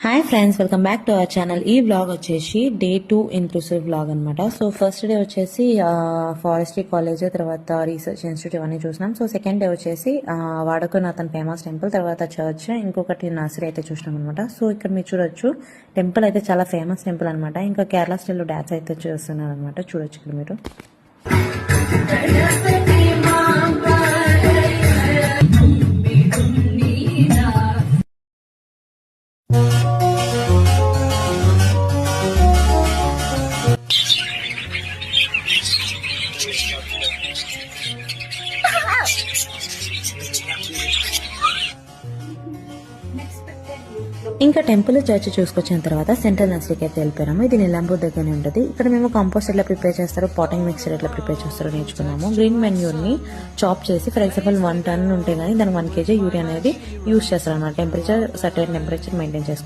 Hi friends, welcome back to our channel. ఈ vlog వచ్చేసి day 2 inclusive vlog అనమాట. So first day వచ్చేసి forestry college, తర్వాత research institute ఇవన్నీ చూసినాం. సో సెకండ్ డే వచ్చేసి వాడకునాథన్ ఫేమస్ టెంపుల్, తర్వాత చర్చ్, ఇంకొకటి నర్సరీ అయితే చూసినాం అనమాట. సో ఇక్కడ మీరు చూడొచ్చు, టెంపుల్ అయితే చాలా ఫేమస్ టెంపుల్ అనమాట. ఇంకా కేరళ స్టైల్లో డాన్స్ అయితే చేస్తున్నారు అనమాట. చూడొచ్చు ఇక్కడ మీరు. ఇంకా టెంపుల్ చర్చ్ చూసుకొచ్చిన తర్వాత సెంట్రల్ నర్సరీకి అయితే వెళ్ళిపోయాము. ఇది నిలంబూర్ దగ్గరనే ఉంటుంది. ఇక్కడ మేము కంపోస్ట్ ఎట్లా ప్రిపేర్ చేస్తారో, పాటింగ్ మిక్సర్ ఎట్లా ప్రిపేర్ చేస్తారో నేర్చుకున్నాము. గ్రీన్ మెన్యూర్ని చాప్ చేసి, ఫర్ ఎగ్జాంపుల్ 1 టన్ ఉంటే కానీ దానికి 1 kg యూరియా అనేది యూజ్ చేస్తారు అన్నమాట. టెంపరేచర్ సర్టెన్ టెంపరేచర్ మెయింటైన్ చేసుకుంటాం.